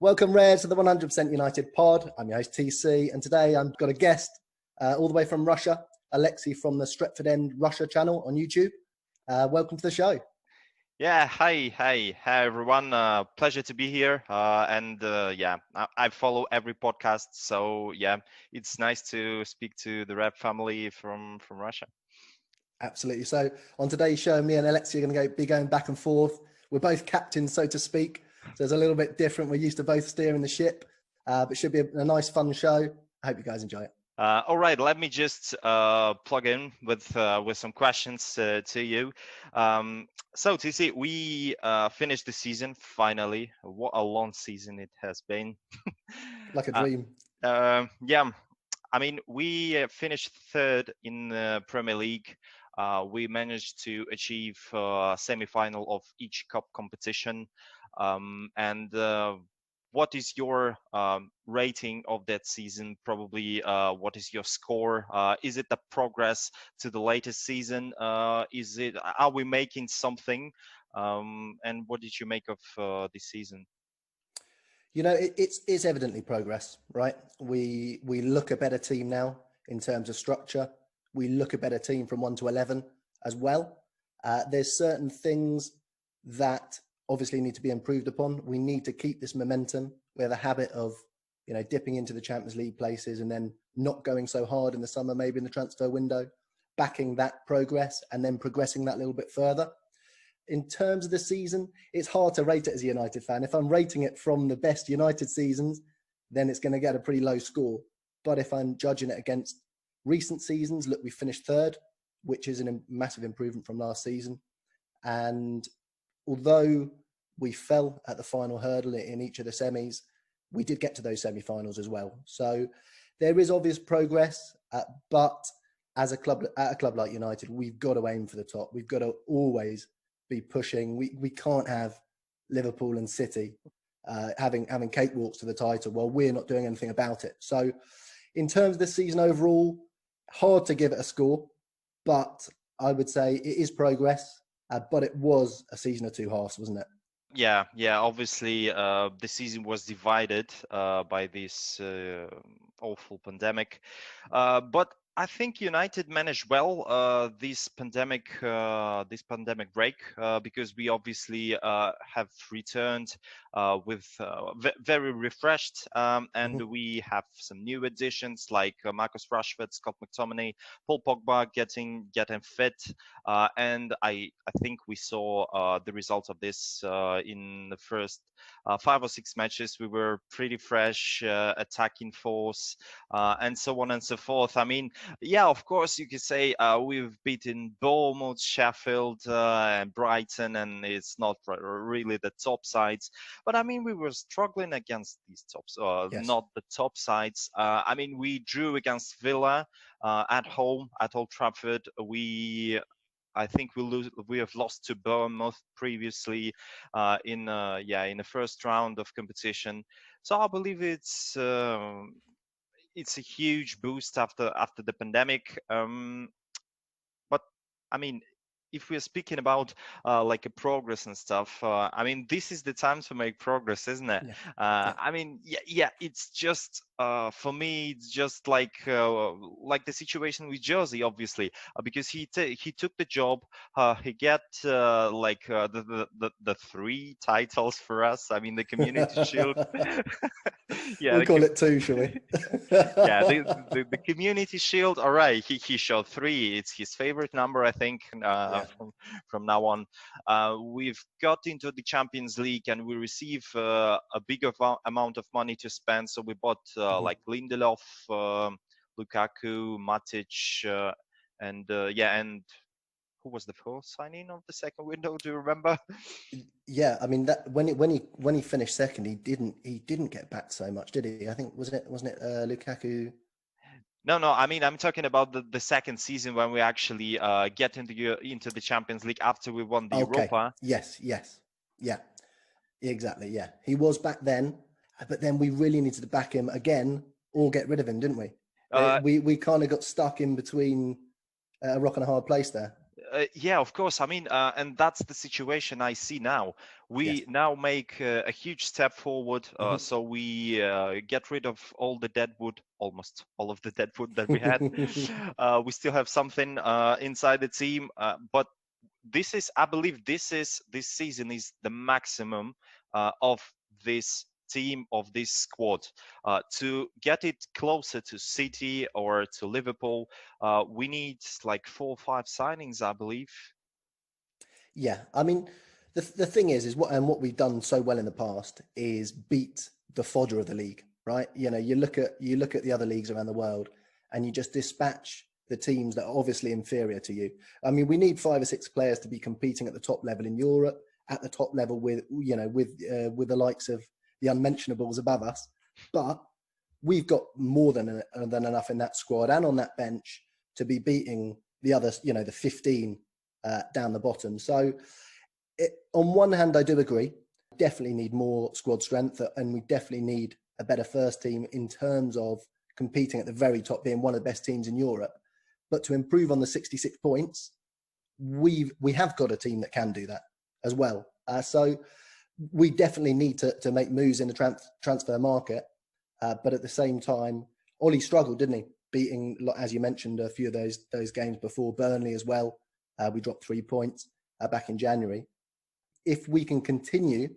Welcome, Reds, to the 100% United pod. I'm your host, TC, and today I've got a guest all the way from Russia, Alexey from the Stretford End Russia channel on YouTube. Welcome to the show. Yeah, hi everyone. Pleasure to be here. I follow every podcast, so yeah, it's nice to speak to the Rep family from Russia. Absolutely. So on today's show, me and Alexey are going to be going back and forth. We're both captains, so to speak. So it's a little bit different. We're used to both steering the ship, but it should be a nice, fun show. I hope you guys enjoy it. All right, let me just plug in with some questions to you. So TC, we finished the season finally. What a long season it has been. Like a dream. Yeah, I mean, we finished third in the Premier League. We managed to achieve a semi-final of each cup competition. What is your rating of that season? Probably, what is your score? Is it the progress to the latest season? Are we making something? And what did you make of this season? You know, it's evidently progress, right? We look a better team now in terms of structure. We look a better team from 1 to 11 as well. There's certain things that obviously need to be improved upon. We need to keep this momentum. We have a habit of, you know, dipping into the Champions League places and then not going so hard in the summer, maybe in the transfer window, backing that progress and then progressing that little bit further. In terms of the season, it's hard to rate it as a United fan. If I'm rating it from the best United seasons, then it's going to get a pretty low score. But if I'm judging it against recent seasons, look, we finished third, which is a massive improvement from last season. And although we fell at the final hurdle in each of the semis, we did get to those semi-finals as well. So there is obvious progress, but as a club like United, we've got to aim for the top. We've got to always be pushing. We can't have Liverpool and City having cakewalks to the title while we're not doing anything about it. So in terms of the season overall, hard to give it a score, but I would say it is progress. But it was a season of two halves, wasn't it? Yeah. Obviously, the season was divided by this awful pandemic, but I think United managed well this pandemic break because we obviously have returned with very refreshed, and we have some new additions like Marcus Rashford, Scott McTominay, Paul Pogba getting fit, and I think we saw the results of this in the first 5 or 6 matches. We were pretty fresh, attacking force, and so on and so forth. I mean, yeah, of course you could say we've beaten Bournemouth, Sheffield, and Brighton, and it's not really the top sides. But I mean, we were struggling against these tops, Yes. not the top sides. I mean, we drew against Villa at home at Old Trafford. I think we have lost to Bournemouth previously in the first round of competition. So I believe it's a huge boost after the pandemic. But I mean, if we're speaking about like a progress and stuff, I mean, this is the time to make progress, isn't it? Yeah. I mean, it's just for me, it's just like the situation with Josie, obviously, because he took the job, he got the 3 titles for us. I mean, the Community Shield. We'll call it 2, shall we? Yeah, the Community Shield. All right, he showed 3. It's his favorite number, I think. From now on, we've got into the Champions League and we receive a bigger amount of money to spend. So we bought like Lindelof, Lukaku, Matic, and who was the first signing of the second window? Do you remember? Yeah, I mean that when he finished second, he didn't get back so much, did he? I think wasn't it Lukaku? No. I mean, I'm talking about the second season when we actually get into the Champions League after we won the Europa. Yes, yeah, exactly. Yeah, he was back then, but then we really needed to back him again or get rid of him, didn't we? We kind of got stuck in between a rock and a hard place there. Yeah, of course. I mean, and that's the situation I see now. Yes. We now make a huge step forward. So we get rid of all the dead wood, almost all of the dead wood that we had. We still have something inside the team, but I believe this season is the maximum of this team, of this squad. To get it closer to City or to Liverpool, we need like 4 or 5 signings, I believe. Yeah, I mean, the thing is what we've done so well in the past is beat the fodder of the league, right? You know, you look at the other leagues around the world, and you just dispatch the teams that are obviously inferior to you. I mean, we need 5 or 6 players to be competing at the top level in Europe, at the top level with with the likes of the unmentionables above us, but we've got more than enough in that squad and on that bench to be beating the others, the 15 down the bottom. So, on one hand, I do agree. Definitely need more squad strength, and we definitely need a better first team in terms of competing at the very top, being one of the best teams in Europe. But to improve on the 66 points, we have got a team that can do that as well. So we definitely need to make moves in the transfer market. But at the same time, Ollie struggled, didn't he? Beating, as you mentioned, a few of those games before, Burnley as well. We dropped 3 points back in January. If we can continue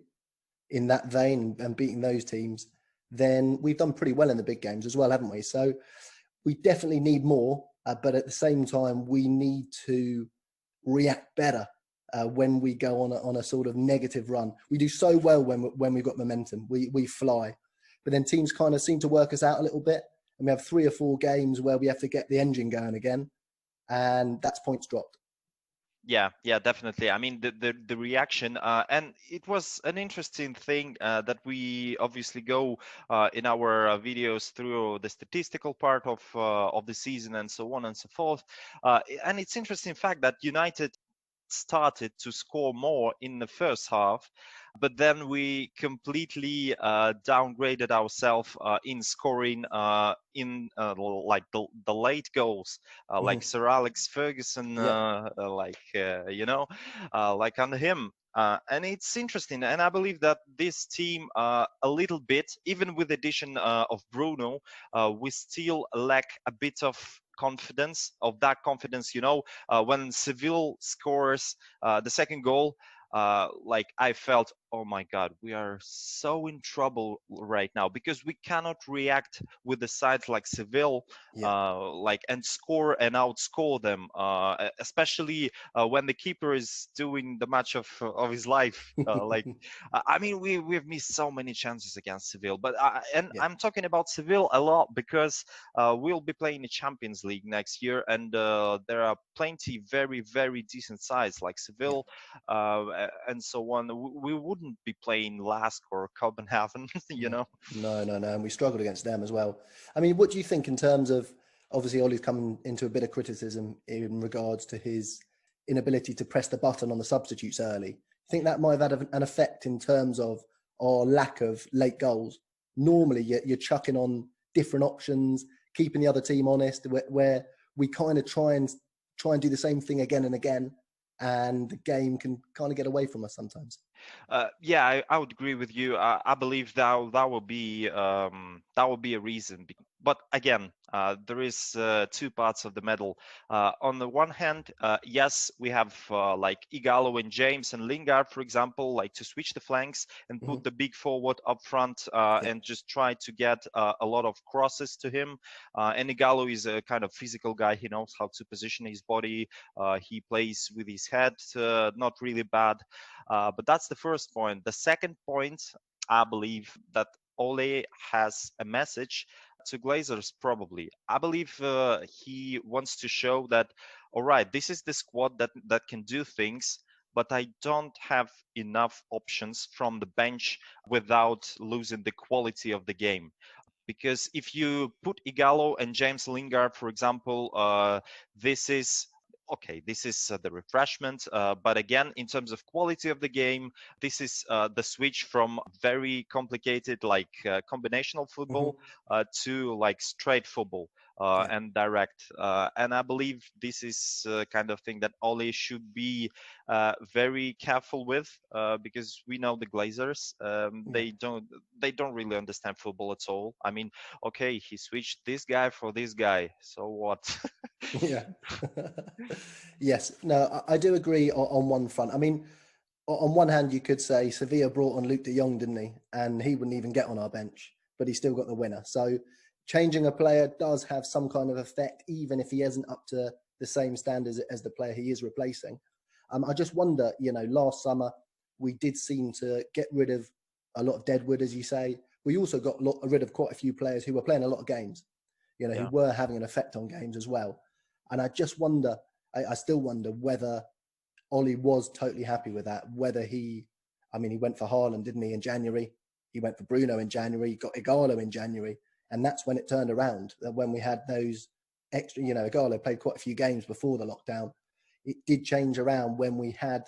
in that vein and beating those teams, then we've done pretty well in the big games as well, haven't we? So we definitely need more, but at the same time, we need to react better when we go on a sort of negative run. We do so well when we've got momentum. We fly, but then teams kind of seem to work us out a little bit, and we have 3 or 4 games where we have to get the engine going again, and that's points dropped. Yeah, definitely. I mean, the reaction, and it was an interesting thing that we obviously go in our videos through the statistical part of the season and so on and so forth. And it's interesting fact that United started to score more in the first half, but then we completely downgraded ourselves in scoring in like the late goals, like Sir Alex Ferguson, Yep. like under him. And it's interesting, and I believe that this team, a little bit, even with the addition of Bruno, we still lack a bit of confidence. When Seville scores the second goal, like I felt, oh my God, we are so in trouble right now, because we cannot react with the sides like Seville, Yeah. and score and outscore them, especially when the keeper is doing the match of his life. I mean, we've missed so many chances against Seville, but Yeah. I'm talking about Seville a lot because we'll be playing the Champions League next year, and there are plenty very, very decent sides like Yeah. Seville, and so on. We wouldn't be playing Lask or Copenhagen, you Yeah. know. No, no, no. And we struggled against them as well. I mean, what do you think in terms of, obviously Ollie's come into a bit of criticism in regards to his inability to press the button on the substitutes early. I think that might have had an effect in terms of our lack of late goals. Normally, you're chucking on different options, keeping the other team honest, where we kind of try and do the same thing again and again, and the game can kind of get away from us sometimes. Yeah, I would agree with you. I believe that will be a reason. But again, there is 2 parts of the medal. On the one hand, yes, we have like Igalo and James and Lingard, for example, like to switch the flanks and put the big forward up front, Yeah. and just try to get a lot of crosses to him. And Igalo is a kind of physical guy. He knows how to position his body. He plays with his head, not really bad. But that's the first point. The second point, I believe that Ole has a message to Glazers, probably. I believe he wants to show that, all right, this is the squad that can do things, but I don't have enough options from the bench without losing the quality of the game. Because if you put Igalo and James Lingard, for example, this is okay, this is the refreshment. But again, in terms of quality of the game, this is the switch from very complicated, like combinational football, to like straight football. and direct. And I believe this is kind of thing that Ole should be very careful with, because we know the Glazers. They don't really understand football at all. I mean, okay, he switched this guy for this guy, so what? Yeah. Yes. No, I do agree on one front. I mean, on one hand, you could say Sevilla brought on Luke de Jong, didn't he? And he wouldn't even get on our bench, but he still got the winner. So changing a player does have some kind of effect, even if he isn't up to the same standards as the player he is replacing. I just wonder, last summer, we did seem to get rid of a lot of deadwood, as you say. We also got rid of quite a few players who were playing a lot of games, who were having an effect on games as well. And I just wonder, I still wonder whether Ollie was totally happy with that, whether he went for Haaland, didn't he, in January? He went for Bruno in January, got Igalo in January. And that's when it turned around, when we had those extra, Igalo played quite a few games before the lockdown. It did change around when we had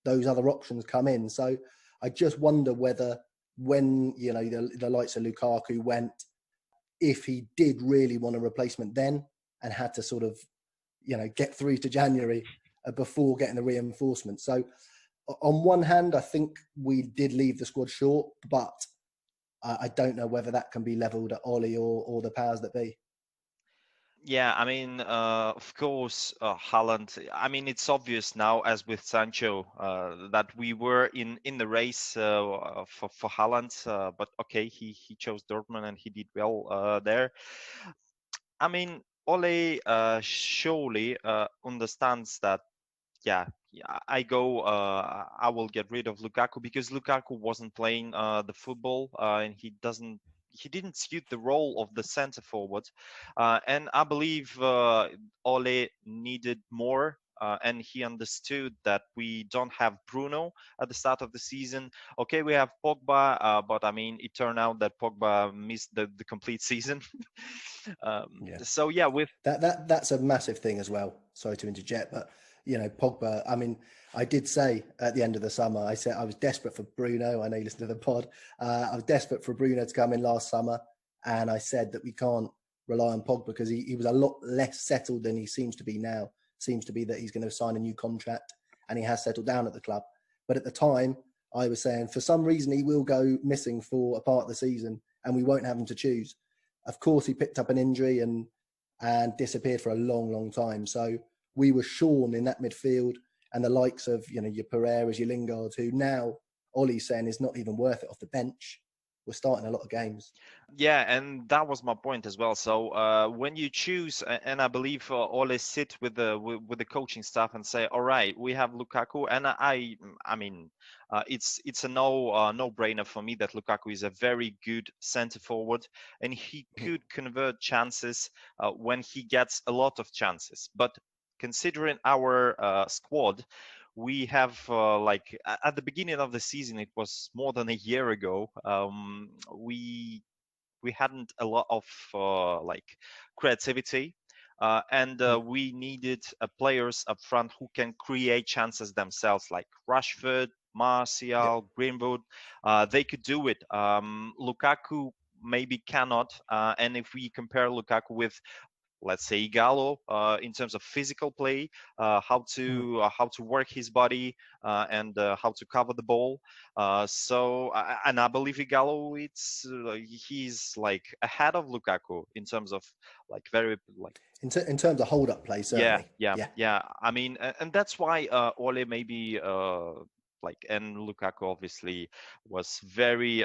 those other options come in. So I just wonder whether when, the likes of Lukaku went, if he did really want a replacement then and had to sort of, get through to January before getting the reinforcement. So on one hand, I think we did leave the squad short, but I don't know whether that can be levelled at Ollie or the powers that be. Yeah, I mean, of course, Haaland. I mean, it's obvious now, as with Sancho, that we were in the race for Haaland. But okay, he chose Dortmund and he did well there. I mean, Ole surely understands that. Yeah, I will get rid of Lukaku because Lukaku wasn't playing the football, and he didn't suit the role of the center forward, and I believe Ole needed more. And he understood that we don't have Bruno at the start of the season. Okay, we have Pogba, but I mean, it turned out that Pogba missed the complete season. So yeah, with that's a massive thing as well. Sorry to interject, but Pogba. I mean, I did say at the end of the summer, I said I was desperate for Bruno. I know you listen to the pod. I was desperate for Bruno to come in last summer, and I said that we can't rely on Pogba because he was a lot less settled than he seems to be now. Seems to be that he's going to sign a new contract, and he has settled down at the club. But at the time, I was saying for some reason he will go missing for a part of the season, and we won't have him to choose. Of course, he picked up an injury and disappeared for a long, long time. So we were shorn in that midfield, and the likes of your Pereiras, your Lingards, who now Ollie's saying is not even worth it off the bench. We're starting a lot of games. Yeah, and that was my point as well. So when you choose, and I believe always sit with the coaching staff and say, all right, we have Lukaku, and I mean, it's a no-brainer for me that Lukaku is a very good center forward, and he could convert chances when he gets a lot of chances. But considering our squad, we have at the beginning of the season, it was more than a year ago, we hadn't a lot of creativity, and we needed players up front who can create chances themselves, like Rashford, Martial, Greenwood. They could do it. Lukaku maybe cannot, and if we compare Lukaku with, let's say, Igalo, in terms of physical play, how to work his body, and how to cover the ball. And I believe Igalo, he's like ahead of Lukaku in terms of very in terms of hold up play, certainly. Yeah. I mean, and that's why Ole maybe and Lukaku obviously was very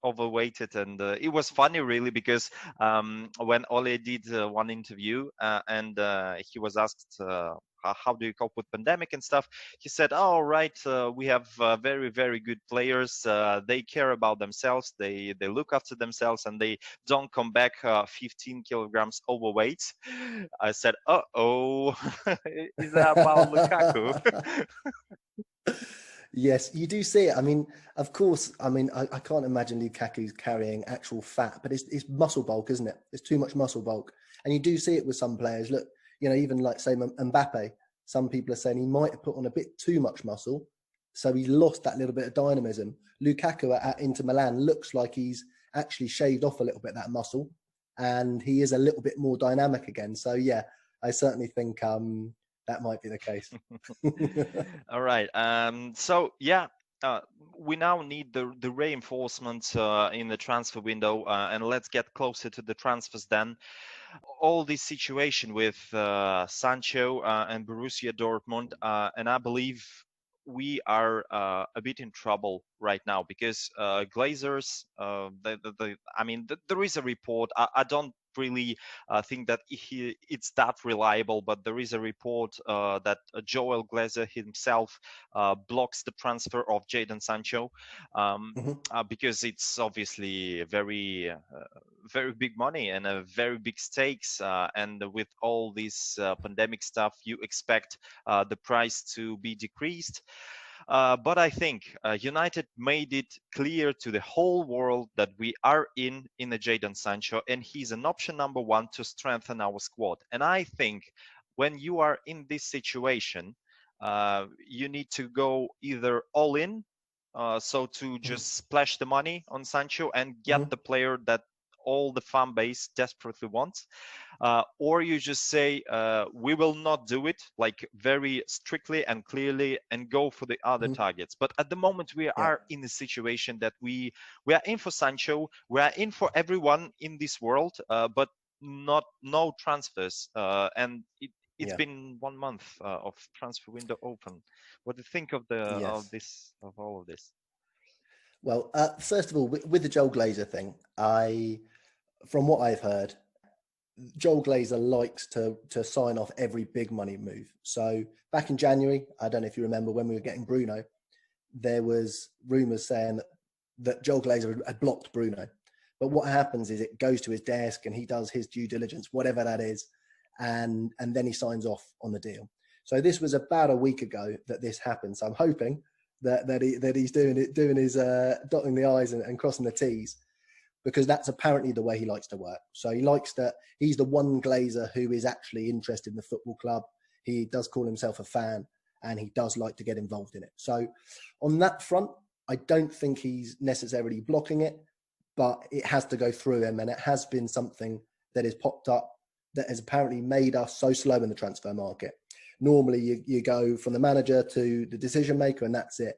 overweighted, and it was funny really because when Ole did one interview, and he was asked how do you cope with pandemic and stuff, he said, oh right, we have very, very good players, they care about themselves, they look after themselves, and they don't come back 15 kilograms overweight. I said, uh-oh. Is that about Lukaku? Yes, you do see it. I mean, of course, I can't imagine Lukaku's carrying actual fat, but it's muscle bulk, isn't it? It's too much muscle bulk. And you do see it with some players. Look, even like, say, Mbappe, some people are saying he might have put on a bit too much muscle, so he lost that little bit of dynamism. Lukaku at Inter Milan looks like he's actually shaved off a little bit of that muscle, and he is a little bit more dynamic again. So yeah, I certainly think that might be the case. All right. So yeah, uh, we now need the reinforcement in the transfer window, and let's get closer to the transfers then. All this situation with Sancho and Borussia Dortmund, and I believe we are a bit in trouble right now because Glazers, I mean, there is a report. I don't really think that it's that reliable, but there is a report that Joel Glazer himself blocks the transfer of Jadon Sancho Mhm. because it's obviously very big money and a very big stakes. And with all this pandemic stuff, you expect the price to be decreased. But I think United made it clear to the whole world that we are in a Jadon Sancho, and he's an option number one to strengthen our squad. And I think when you are in this situation, you need to go either all in, so to Mhm. just splash the money on Sancho and get Mhm. the player that all the fan base desperately wants, or you just say we will not do it, like very strictly and clearly, and go for the other Mhm. targets. But at the moment we Yeah. are in a situation that we are in for Sancho, we are in for everyone in this world, but no transfers, and it's Yeah. been 1 month of transfer window open. What do you think of Yes. of all of this? Well, first of all, with the Joel Glazer thing, from what I've heard, Joel Glazer likes to sign off every big money move. So back in January, I don't know if you remember when we were getting Bruno, there was rumours saying that Joel Glazer had blocked Bruno. But what happens is it goes to his desk and he does his due diligence, whatever that is, and then he signs off on the deal. So this was about a week ago that this happened. So I'm hoping that he's doing his dotting the I's and crossing the T's, because that's apparently the way he likes to work. So he likes that he's the one Glazer who is actually interested in the football club. He does call himself a fan, and he does like to get involved in it. So on that front, I don't think he's necessarily blocking it, but it has to go through him, and it has been something that has popped up that has apparently made us so slow in the transfer market. Normally you go from the manager to the decision maker, and that's it.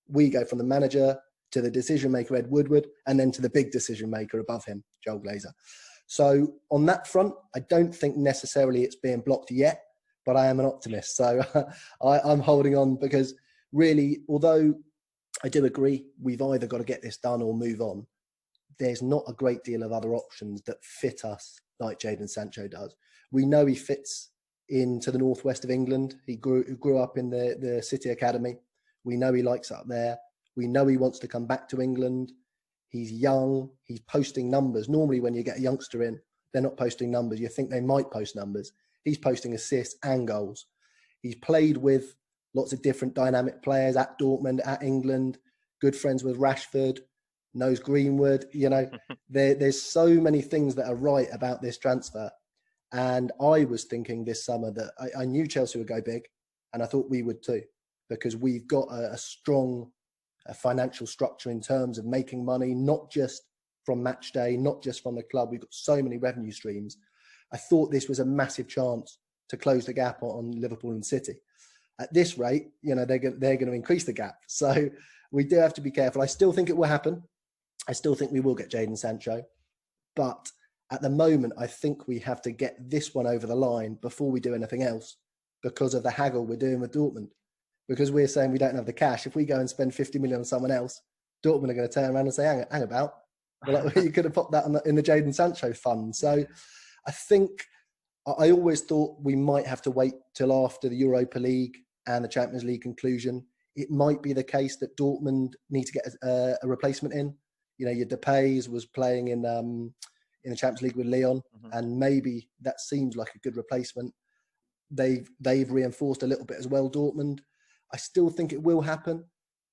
We go from the manager to the decision maker, Ed Woodward, and then to the big decision maker above him, Joel Glazer. So on that front, I don't think necessarily it's being blocked yet, but I am an optimist. So I'm holding on, because really, although I do agree we've either got to get this done or move on, there's not a great deal of other options that fit us like Jadon Sancho does. We know he fits into the northwest of England. He grew up in the City Academy. We know he likes it up there. We know he wants to come back to England. He's young. He's posting numbers. Normally when you get a youngster in, they're not posting numbers. You think they might post numbers. He's posting assists and goals. He's played with lots of different dynamic players at Dortmund, at England, good friends with Rashford, knows Greenwood. You know, there's so many things that are right about this transfer. And I was thinking this summer that I knew Chelsea would go big, and I thought we would too, because we've got a strong financial structure in terms of making money, not just from match day, not just from the club. We've got so many revenue streams. I thought this was a massive chance to close the gap on Liverpool and City. At this rate, you know, they're going to increase the gap. So we do have to be careful. I still think it will happen. I still think we will get Jadon Sancho. But at the moment, I think we have to get this one over the line before we do anything else, because of the haggle we're doing with Dortmund. Because we're saying we don't have the cash. If we go and spend 50 million on someone else, Dortmund are going to turn around and say, hang about. Well, like, you could have popped that in the Jadon Sancho fund. So I think I always thought we might have to wait till after the Europa League and the Champions League conclusion. It might be the case that Dortmund need to get a replacement in. You know, your Depay was playing in the Champions League with Lyon, and maybe that seems like a good replacement. They've reinforced a little bit as well, Dortmund. I still think it will happen.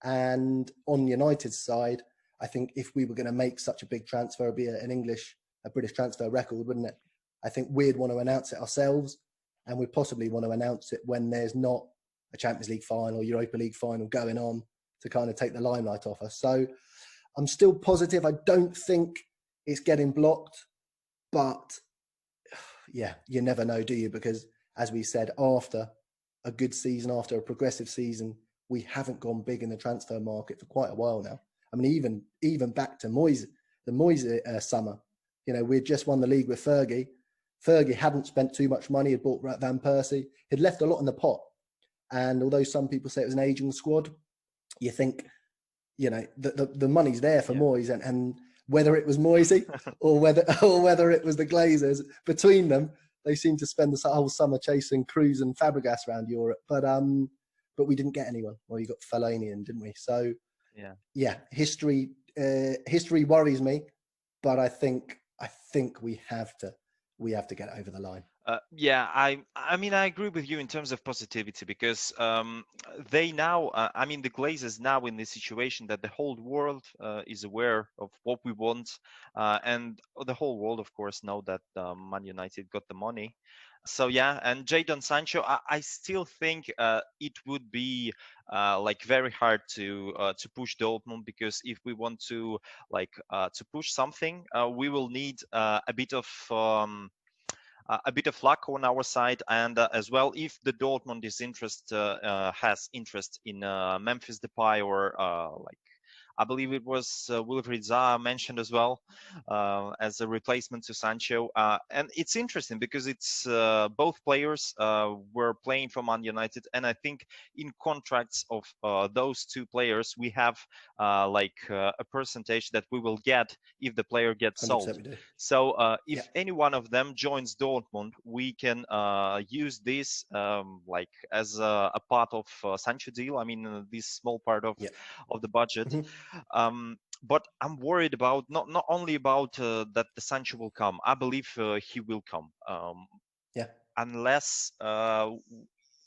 And on United's side, I think if we were going to make such a big transfer, it'd be a British transfer record, wouldn't it? I think we'd want to announce it ourselves, and we'd possibly want to announce it when there's not a Champions League final, Europa League final going on, to kind of take the limelight off us. So I'm still positive. I don't think it's getting blocked, But yeah, you never know, do you? Because as we said, after a good season, after a progressive season, we haven't gone big in the transfer market for quite a while now. I mean, even back to the Moyes summer, you know, we'd just won the league with Fergie. Fergie hadn't spent too much money, had bought Van Persie, had left a lot in the pot. And although some people say it was an aging squad, you think, you know, the money's there for Moyes, and whether it was Moisey or whether it was the Glazers, between them, they seemed to spend the whole summer chasing Cruz and Fabregas around Europe. But we didn't get anyone. Well, you got Fellaini, didn't we? So yeah, history worries me, but I think we have to get it over the line. Yeah, I mean, I agree with you in terms of positivity, because they now, I mean, the Glazers now in this situation that the whole world is aware of what we want, and the whole world, of course, know that Man United got the money. So yeah, and Jadon Sancho, I still think it would be like very hard to push Dortmund, because if we want to to push something, we will need a bit of luck on our side, and as well, if the Dortmund has interest in Memphis Depay, or I believe it was Wilfried Zaha mentioned as well as a replacement to Sancho. And it's interesting because it's both players were playing for Man United, and I think in contracts of those two players, we have a percentage that we will get if the player gets sold. So if any one of them joins Dortmund, we can use this as a part of Sancho deal. I mean, this small part of the budget. But I'm worried about not only about that the Sancho will come. I believe he will come. Unless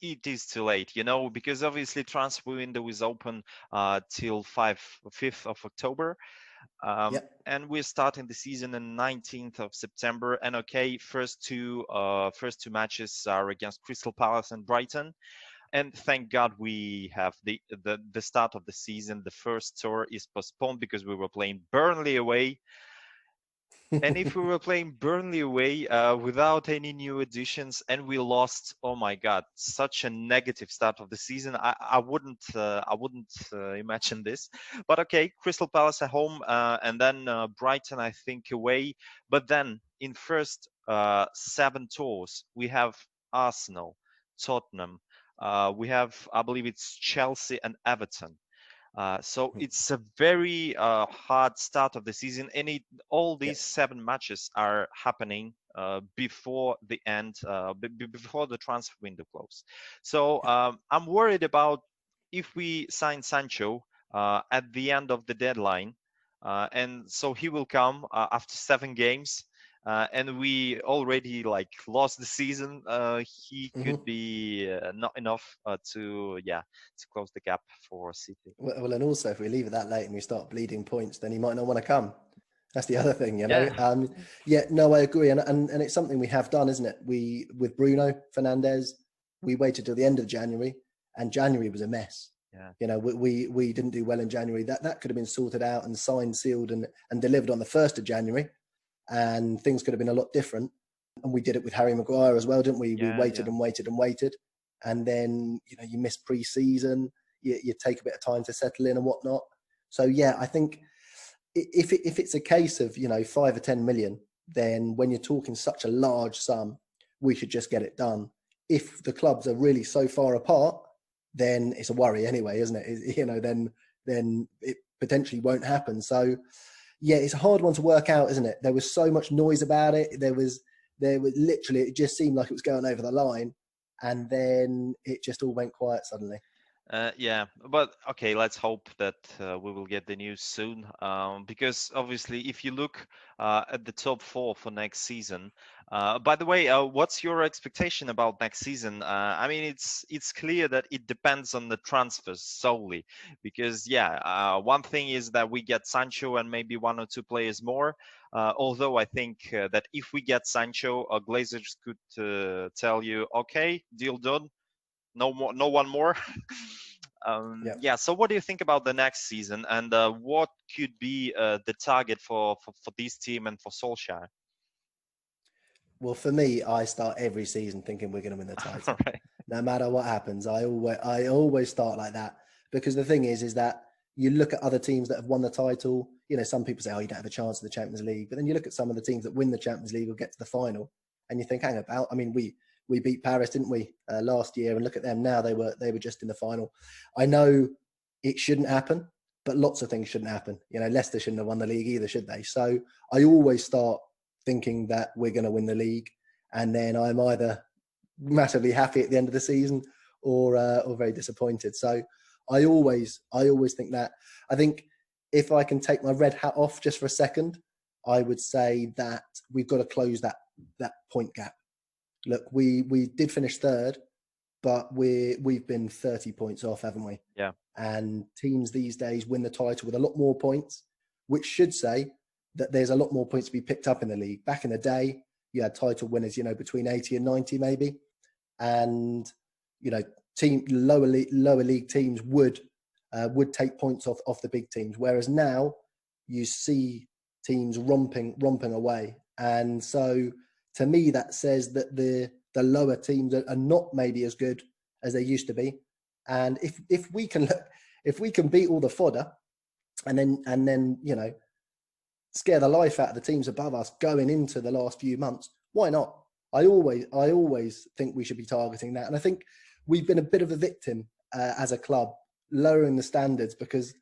it is too late, you know, because obviously transfer window is open till 5th of October. And we're starting the season on 19th of September. And okay, first two matches are against Crystal Palace and Brighton. And thank God we have the start of the season. The first tour is postponed because we were playing Burnley away. And if we were playing Burnley away without any new additions, and we lost, oh my God, such a negative start of the season. I wouldn't imagine this. But okay, Crystal Palace at home, and then Brighton, I think, away. But then in first 7 tours, we have Arsenal, Tottenham. We have, I believe it's Chelsea and Everton. So it's a very hard start of the season, and all these 7 matches are happening before the end, before the transfer window close. So I'm worried about if we sign Sancho at the end of the deadline, and so he will come after 7 games. And we already lost the season. He could be not enough to close the gap for City. Well, and also if we leave it that late and we start bleeding points, then he might not want to come. That's the other thing, you know. No, I agree, and it's something we have done, isn't it? We with Bruno Fernandes, we waited till the end of January, and January was a mess. You know, we didn't do well in January. That could have been sorted out and signed, sealed, and delivered on the 1st of January. And things could have been a lot different. And we did it with Harry Maguire as well, didn't we? We waited and waited and waited. And then, you know, you miss pre-season, you take a bit of time to settle in and whatnot. So, yeah, I think if it's a case of, you know, 5 or 10 million, then when you're talking such a large sum, we should just get it done. If the clubs are really so far apart, then it's a worry anyway, isn't it? You know, then it potentially won't happen. So, yeah, it's a hard one to work out, isn't it? There was so much noise about it. There was literally, it just seemed like it was going over the line, and then it just all went quiet suddenly. Yeah, but okay, let's hope that we will get the news soon. Because obviously, if you look at the top 4 for next season, by the way, what's your expectation about next season? I mean, it's clear that it depends on the transfers solely, because one thing is that we get Sancho and maybe 1 or 2 players more. Although I think that if we get Sancho, Glazers could tell you, okay, deal done. No more, no one more. So what do you think about the next season, and what could be the target for this team and for Solskjaer? Well, for me, I start every season thinking we're going to win the All title. right. No matter what happens, I always start like that, because the thing is that you look at other teams that have won the title. You know, some people say, "Oh, you don't have a chance in the Champions League," but then you look at some of the teams that win the Champions League or get to the final, and you think, "Hang about." I mean, we beat Paris, didn't we, last year? And look at them now; they were just in the final. I know it shouldn't happen, but lots of things shouldn't happen. You know, Leicester shouldn't have won the league either, should they? So I always start thinking that we're going to win the league, and then I'm either massively happy at the end of the season or very disappointed. So I always think that. I think if I can take my red hat off just for a second, I would say that we've got to close that point gap. Look, we did finish third, but we've been 30 points off, haven't we? Yeah. And teams these days win the title with a lot more points, which should say that there's a lot more points to be picked up in the league. Back in the day, you had title winners, between 80 and 90 maybe. And, lower league teams would take points off the big teams. Whereas now you see teams romping away. And so to me, that says that the lower teams are not maybe as good as they used to be. And if we can beat all the fodder and then scare the life out of the teams above us going into the last few months, why not? I always think we should be targeting that. And I think we've been a bit of a victim as a club, lowering the standards because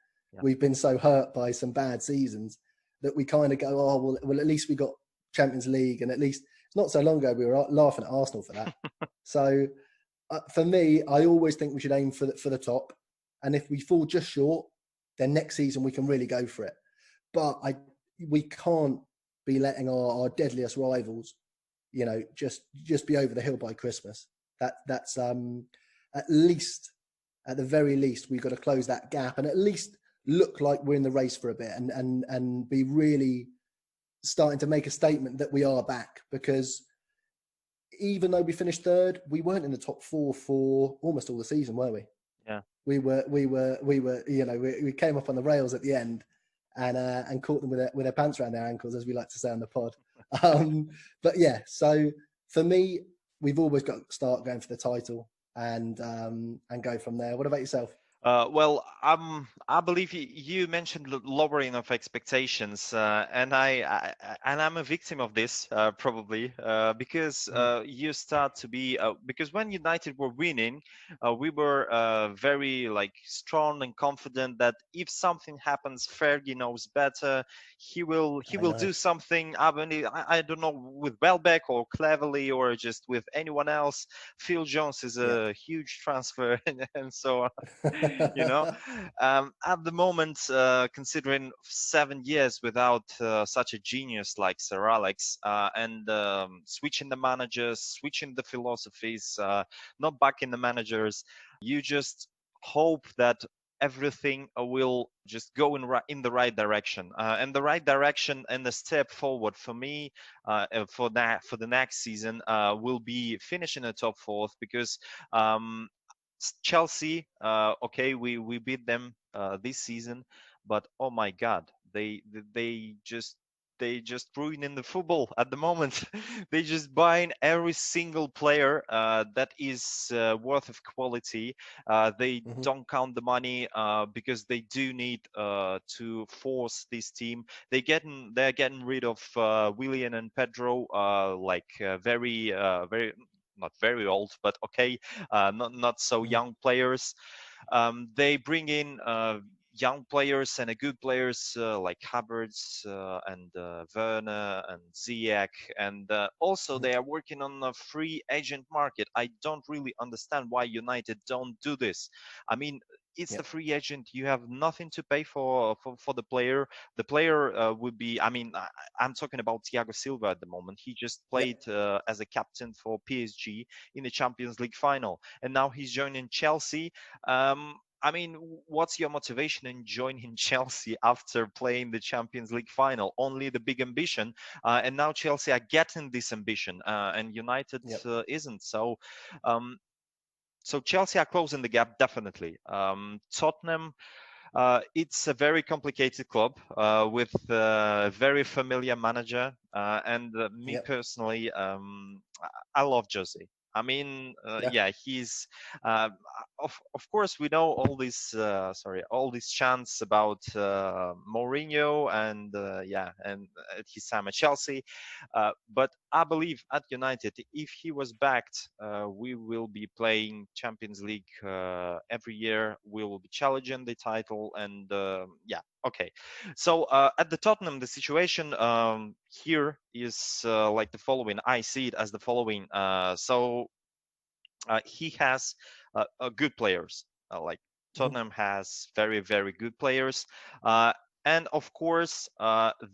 we've been so hurt by some bad seasons that we kind of go, oh, well, at least we got Champions League. And at least it's not so long ago we were laughing at Arsenal for that. So for me, I always think we should aim for the top. And if we fall just short, then next season we can really go for it. But we can't be letting our deadliest rivals, just be over the hill by Christmas. That's at the very least, we've got to close that gap and at least look like we're in the race for a bit and be really starting to make a statement that we are back. Because even though we finished third, we weren't in the top four for almost all the season, were we? Yeah. We came up on the rails at the end and caught them with their pants around their ankles, as we like to say on the pod. But yeah, so for me, we've always got to start going for the title and go from there. What about yourself? Well, I believe you mentioned lowering of expectations, and I'm a victim of this probably because you start to be because when United were winning, we were very strong and confident that if something happens, Fergie knows better. He will do something. I don't know, with Welbeck or Cleverley or just with anyone else. Phil Jones is a huge transfer and so on. At the moment, considering 7 years without such a genius like Sir Alex, and switching the managers, switching the philosophies, not backing the managers, you just hope that everything will just go in the right direction, and the right direction and the step forward for me for the next season will be finishing the top fourth, because Chelsea, okay, we beat them this season, but oh my God, they just ruining the football at the moment. They just buying every single player that is worth of quality. They don't count the money because they do need to force this team. They're getting rid of Willian and Pedro, very not very old, but okay, not so young players. They bring in young players and good players like Havertz and Werner and Ziyech, and also they are working on a free agent market. I don't really understand why United don't do this. I mean, it's the free agent. You have nothing to pay for the player. The player would be, I'm talking about Thiago Silva at the moment. He just played as a captain for PSG in the Champions League final, and now he's joining Chelsea. What's your motivation in joining Chelsea after playing the Champions League final? Only the big ambition, and now Chelsea are getting this ambition, and United isn't. So Chelsea are closing the gap, definitely. Tottenham, It's a very complicated club with a very familiar manager, and me Yep. personally, I love Jose. I mean, Yeah. yeah, he's uh, of course we know all these all these chants about Mourinho and yeah, and his time at Chelsea, but I believe at United, if he was backed, we will be playing Champions League every year. We will be challenging the title, and yeah, okay. So at the Tottenham, the situation here is like the following. I see it as the following. He has good players. Like Mhm. Tottenham has very, very good players. And of course,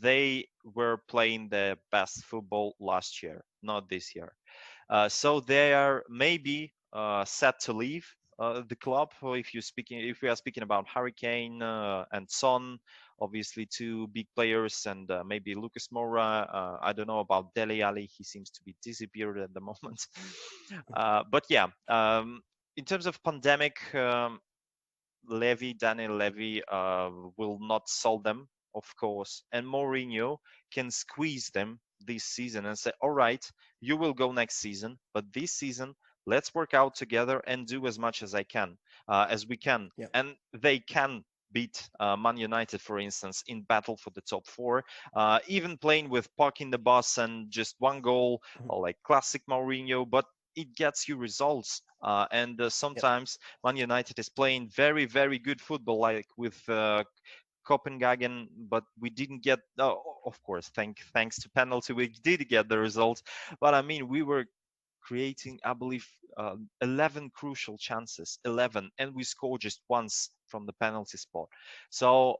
they were playing their best football last year, not this year. So they are maybe set to leave the club. Or if we are speaking about Hurricane and Son, obviously two big players, and maybe Lucas Moura. I don't know about Dele Alli. He seems to be disappeared at the moment. But yeah, in terms of pandemic, Daniel Levy, will not solve them, of course, and Mourinho can squeeze them this season and say, "All right, you will go next season, but this season, let's work out together and do as much as as we can." Yep. And they can beat Man United, for instance, in battle for the top four, even playing with puck in the bus and just one goal, Mhm. or like classic Mourinho, but it gets you results. And Yep. sometimes Man United is playing very, very good football, like with Copenhagen, but we didn't get. Oh, of course, thanks to penalty, we did get the result. But I mean, we were creating, I believe, 11 crucial chances, 11, and we scored just once from the penalty spot. So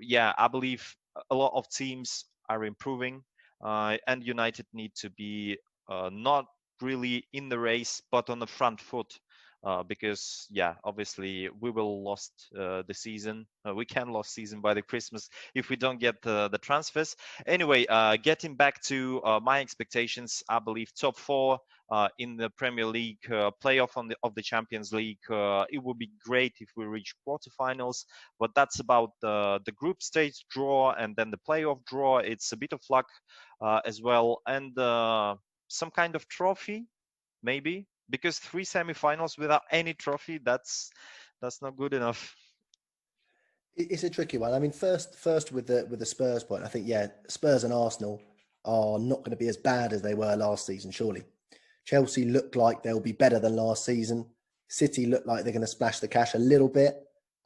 yeah, I believe a lot of teams are improving, and United need to be not really in the race, but on the front foot. Because yeah, obviously we will lost the season. We can lost season by the Christmas if we don't get the transfers. Anyway, getting back to my expectations, I believe top four in the Premier League, playoff of the Champions League. It would be great if we reach quarterfinals, but that's about the group stage draw and then the playoff draw. It's a bit of luck as well, and some kind of trophy, maybe, because three semifinals without any trophy, that's not good enough. It's a tricky one. I mean, first with the Spurs point, I think yeah, Spurs and Arsenal are not going to be as bad as they were last season. Surely, Chelsea look like they'll be better than last season. City look like they're going to splash the cash a little bit,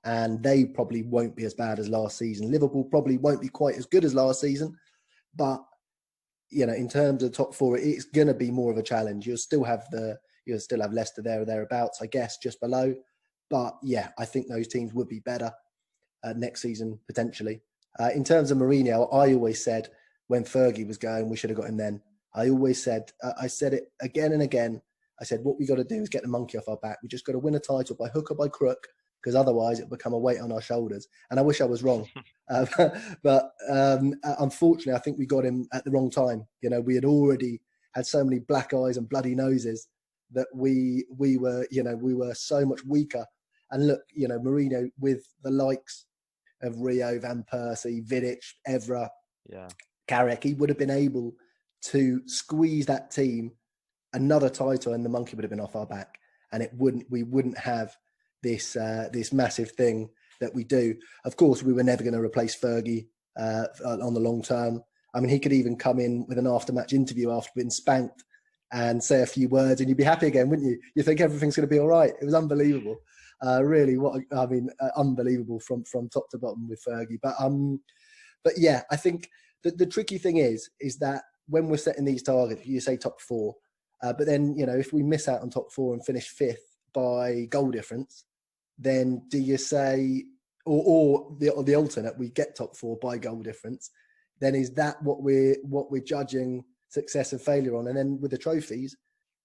and they probably won't be as bad as last season. Liverpool probably won't be quite as good as last season, but you know, in terms of top four, it's going to be more of a challenge. You'll still have Leicester there or thereabouts, I guess, just below. But yeah, I think those teams would be better next season potentially. In terms of Mourinho, I always said when Fergie was going, we should have got him then. I always said, I said it again and again. I said, what we got to do is get the monkey off our back. We just got to win a title by hook or by crook, because otherwise it'll become a weight on our shoulders. And I wish I was wrong. But unfortunately, I think we got him at the wrong time. You know, we had already had so many black eyes and bloody noses that we were so much weaker. And look, you know, Mourinho with the likes of Rio, Van Persie, Vidic, Evra, Yeah. Carrick, he would have been able to squeeze that team another title, and the monkey would have been off our back, and we wouldn't have this massive thing that we do. Of course, we were never going to replace Fergie on the long term. I mean, he could even come in with an after-match interview after being spanked and say a few words, and you'd be happy again, wouldn't you? You think everything's going to be all right. It was unbelievable. Really, unbelievable from top to bottom with Fergie. But yeah, I think the tricky thing is that when we're setting these targets, you say top four, but then, you know, if we miss out on top four and finish fifth by goal difference, then do you say, or the alternate, we get top four by goal difference, then is that what we're judging success and failure on? And then with the trophies,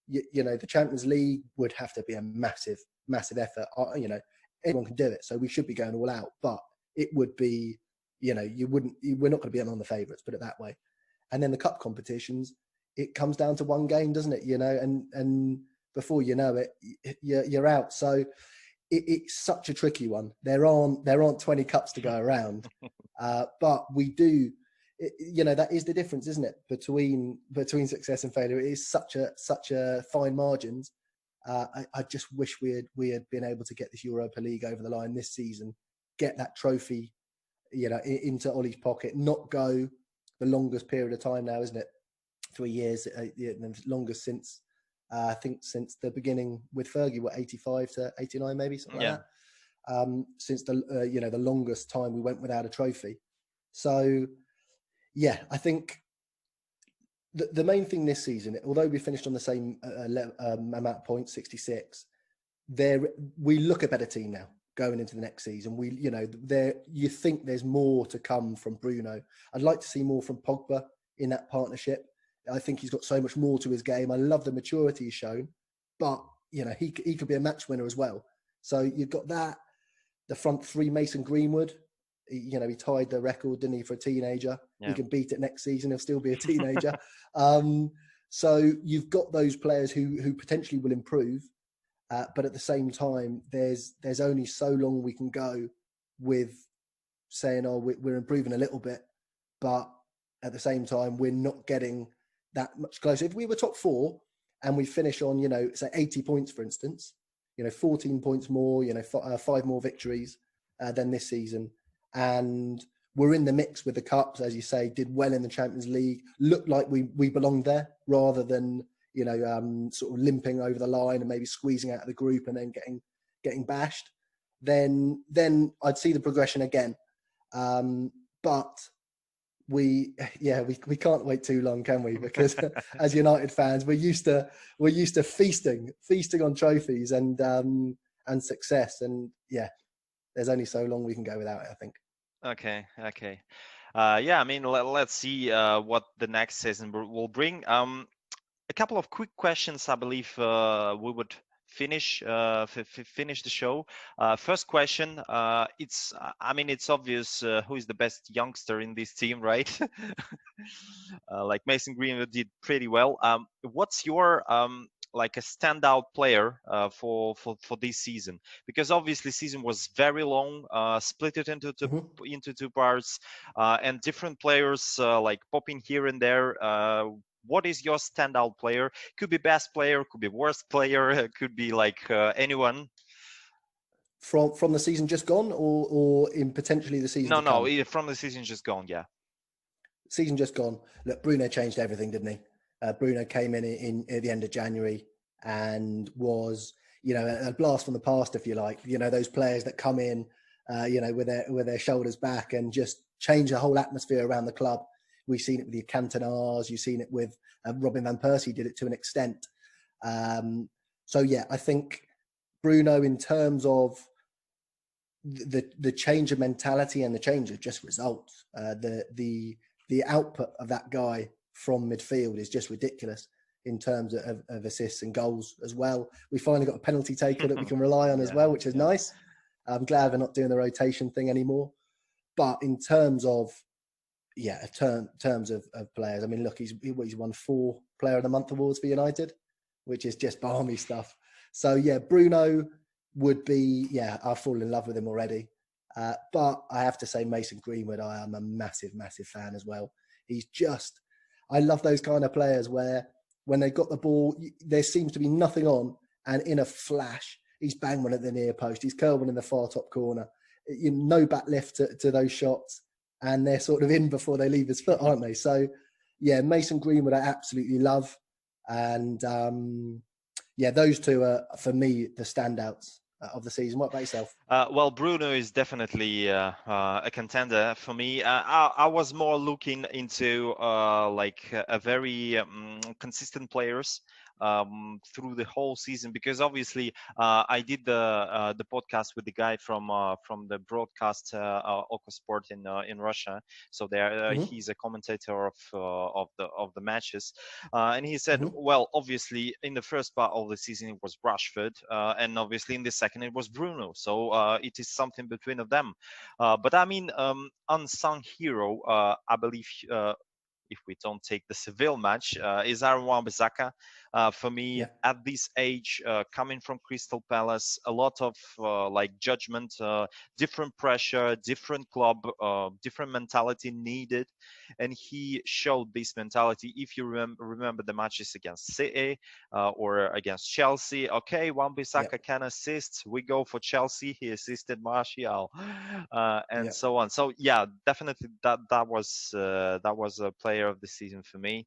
you know, the Champions League would have to be a massive effort. You know, anyone can do it, so we should be going all out. But it would be, you know, we're not going to be among the favourites, put it that way. And then the cup competitions, it comes down to one game, doesn't it? You know, and before you know it, you're out. So it's such a tricky one. There aren't 20 cups to go around, but we do. That is the difference, isn't it, between success and failure? It is such a fine margins. I just wish we had been able to get this Europa League over the line this season, get that trophy, into Ollie's pocket, not go the longest period of time now, isn't it? 3 years, the longest since I think since the beginning with Fergie, 85 to 89, maybe something like that. Since the longest time we went without a trophy. So, yeah, I think the main thing this season, although we finished on the same amount of points, 66, we look a better team now going into the next season. You think there's more to come from Bruno. I'd like to see more from Pogba in that partnership. I think he's got so much more to his game. I love the maturity he's shown, but he could be a match winner as well. So you've got that. The front three, Mason Greenwood, he tied the record, didn't he, for a teenager? Yeah. He can beat it next season. He'll still be a teenager. So you've got those players who potentially will improve, but at the same time, there's only so long we can go with saying, "Oh, we're improving a little bit," but at the same time, we're not getting that much closer. If we were top four and we finish on, say 80 points, for instance, 14 points more, 5 more victories than this season, and we're in the mix with the cups, as you say, did well in the Champions League, looked like we belonged there rather than, sort of limping over the line and maybe squeezing out of the group and then getting bashed, then I'd see the progression again. But we can't wait too long, can we? Because as United fans, we're used to feasting on trophies and success, and there's only so long we can go without it, I think. Okay. I mean, let's see what the next season will bring. A couple of quick questions, I believe we would finish the show. First question, it's obvious who is the best youngster in this team, right? Like Mason Greenwood did pretty well. What's your like a standout player for this season? Because obviously season was very long, split it into two parts, and different players like popping here and there. What is your standout player? Could be best player, could be worst player, could be like anyone. From the season just gone, or in potentially the season? No, from the season just gone. Yeah, season just gone. Look, Bruno changed everything, didn't he? Bruno came in at the end of January and was, a blast from the past, if you like. Those players that come in, with their shoulders back and just change the whole atmosphere around the club. We've seen it with the Cantonars. You've seen it with Robin van Persie did it to an extent. I think Bruno, in terms of the change of mentality and the change of just results, the output of that guy from midfield is just ridiculous in terms of assists and goals as well. We finally got a penalty taker that we can rely on as well, which is nice. I'm glad they're not doing the rotation thing anymore. But in terms of terms of players, I mean, look, he's won 4 Player of the Month awards for United, which is just balmy stuff. So Bruno would be, I've fallen in love with him already. But I have to say, Mason Greenwood, I am a massive, massive fan as well. I love those kind of players where when they got the ball, there seems to be nothing on, and in a flash, he's banged one at the near post, he's curled one in the far top corner. No back lift to those shots, and they're sort of in before they leave his foot, aren't they? So, Mason Greenwood I absolutely love. And, those two are, for me, the standouts of the season. What about yourself? Well, Bruno is definitely a contender for me. I was more looking into a very consistent players through the whole season, because obviously I did the podcast with the guy from the broadcast Okosport in Russia. So there he's a commentator of the matches, and he said, well, obviously in the first part of the season it was Rashford, and obviously in the second it was Bruno. So it is something between of them. But I mean, unsung hero, I believe. If we don't take the Seville match, is Aaron Wan-Bissaka. For me, Yeah, at this age, coming from Crystal Palace, a lot of like judgment, different pressure, different club, different mentality needed, and he showed this mentality. If you remember the matches against City or against Chelsea, okay, yeah, Wan-Bissaka can assist. We go for Chelsea. He assisted Martial, and yeah, so on. So yeah, definitely that was a player of the season for me.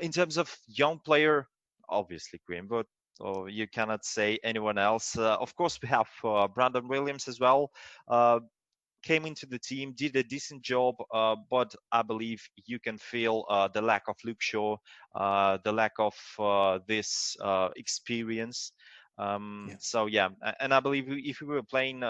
In terms of young player, obviously Greenwood. So you cannot say anyone else. Of course, we have Brandon Williams as well. Uh, Came into the team, did a decent job, but I believe you can feel the lack of Luke Shaw, the lack of this experience. yeah, So yeah, and I believe if we were playing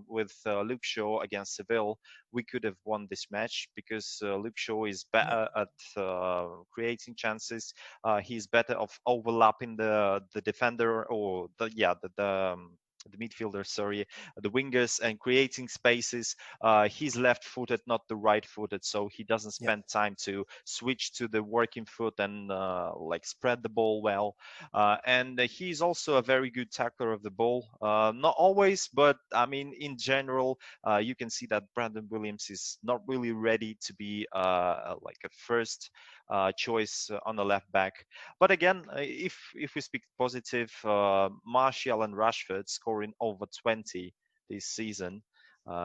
with Luke Shaw against Seville, we could have won this match because Luke Shaw is yeah, better at creating chances. He's better of overlapping the defender or the midfielder, sorry, the wingers, and creating spaces. He's left-footed, not the right-footed, so he doesn't yeah, spend time to switch to the working foot and like spread the ball well. And he's also a very good tackler of the ball. Not always, but I mean, in general, you can see that Brandon Williams is not really ready to be like a first choice on the left back. But again, if we speak positive, Martial and Rashford scoring over 20 this season.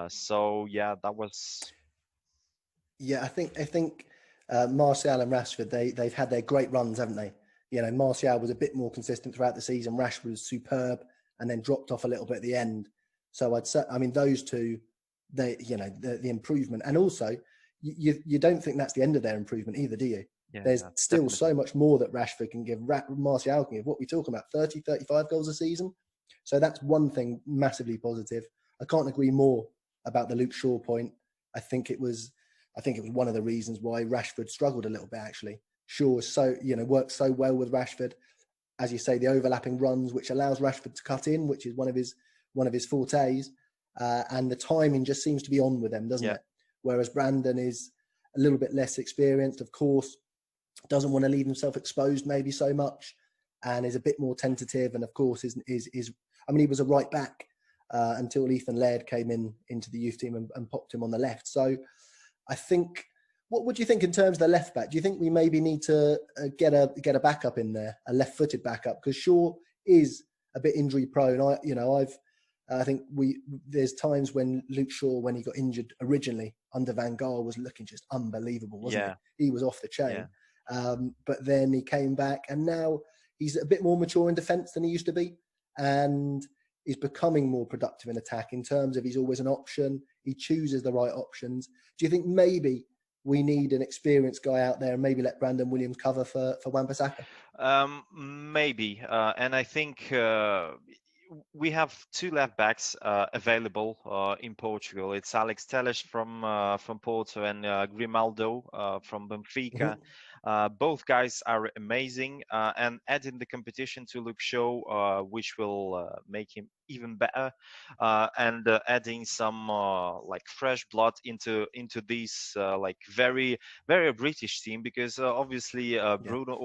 So yeah, that was yeah. I think Martial and Rashford, they've had their great runs, haven't they? You know, Martial was a bit more consistent throughout the season. Rashford was superb, and then dropped off a little bit at the end. So I'd say, I mean, those two, they, you know, the improvement, and also you don't think that's the end of their improvement either, do you? yeah, There's yeah, still definitely. so much more that Rashford can give, Martial can give. What we talking about, 30, 35 goals a season? So that's one thing massively positive. I can't agree more about the Luke Shaw point. I think it was I think it was one of the reasons why Rashford struggled a little bit actually. Shaw was so, you know, worked so well with Rashford. As you say, the overlapping runs, which allows Rashford to cut in, which is one of his fortes. And the timing just seems to be on with them, doesn't Yeah, it? Whereas Brandon is a little bit less experienced, of course, doesn't want to leave himself exposed maybe so much, and is a bit more tentative. And of course, is I mean, he was a right back until Ethan Laird came into the youth team and popped him on the left. So I think. What would you think in terms of the left back? Do you think we maybe need to get a backup in there, a left-footed backup? Because Shaw is a bit injury prone. I think there's times when Luke Shaw, when he got injured originally under Van Gaal, was looking just unbelievable, wasn't yeah, he? He was off the yeah, chain. But then he came back, and now he's a bit more mature in defence than he used to be, and he's becoming more productive in attack in terms of he's always an option. He chooses the right options. Do you think maybe we need an experienced guy out there and maybe let Brandon Williams cover for Wan-Bissaka? Maybe, and I think we have two left backs available in Portugal. It's Alex Telles from Porto and Grimaldo from Benfica. Mm-hmm. Both guys are amazing, and adding the competition to Luke Shaw, which will make him even better, and adding some like fresh blood into this like very British team because obviously Yeah, Bruno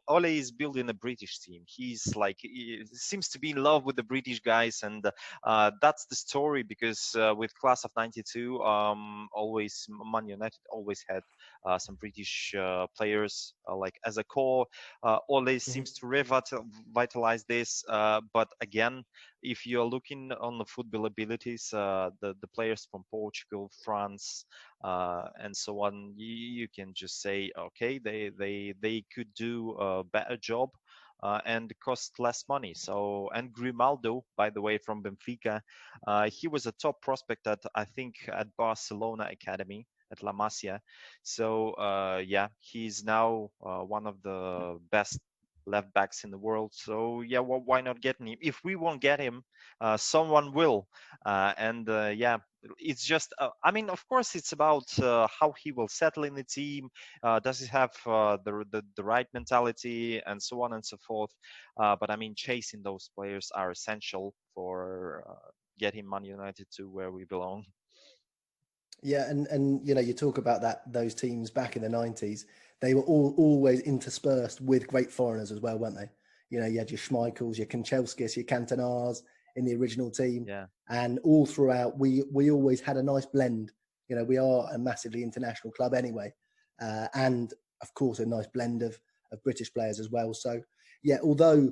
Ole is building a British team. He's like he seems to be in love with the British guys, and that's the story because with class of '92, always Man United always had some British players like as a core. Ole mm-hmm. seems to revitalize this, but again, if you're looking on the football abilities, the players from Portugal, France, and so on, you can just say, okay, they could do a better job. And cost less money. So, and Grimaldo, by the way, from Benfica, he was a top prospect at I think at Barcelona Academy at La Masia. So yeah, he's now one of the best left backs in the world. So yeah, well, why not get him? If we won't get him, someone will. And yeah, it's just. I mean, of course, it's about how he will settle in the team. Does he have the right mentality and so on and so forth? But I mean, chasing those players are essential for getting Man United to where we belong. Yeah, and you know, you talk about those teams back in the 90s. they were always interspersed with great foreigners as well, weren't they? You know, you had your Schmeichels, your Kanchelskis, your Cantonars in the original team. Yeah. And all throughout, we always had a nice blend. You know, we are a massively international club anyway. And, of course, a nice blend of British players as well. So, yeah, although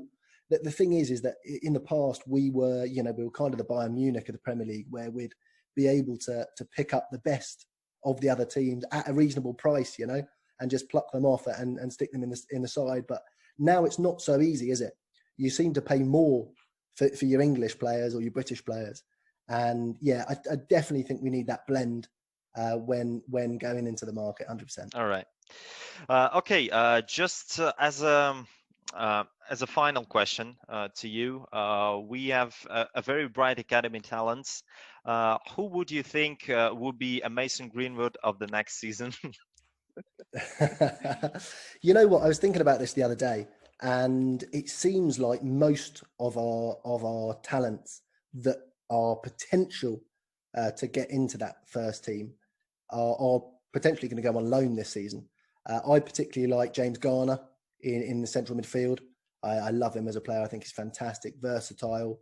the thing is that in the past, we were kind of the Bayern Munich of the Premier League, where we'd be able to pick up the best of the other teams at a reasonable price, you know, and just pluck them off and stick them in the side. But now it's not so easy, is it? You seem to pay more for your English players or your British players. And yeah, I definitely think we need that blend when going into the market, 100%. All right. Okay. Just as a final question to you, we have a very bright academy talents. Who would you think would be a Mason Greenwood of the next season? You know what? I was thinking about this the other day, and it seems like most of our talents that are potential to get into that first team are potentially going to go on loan this season. I particularly like James Garner in the central midfield. I love him as a player. I think he's fantastic, versatile.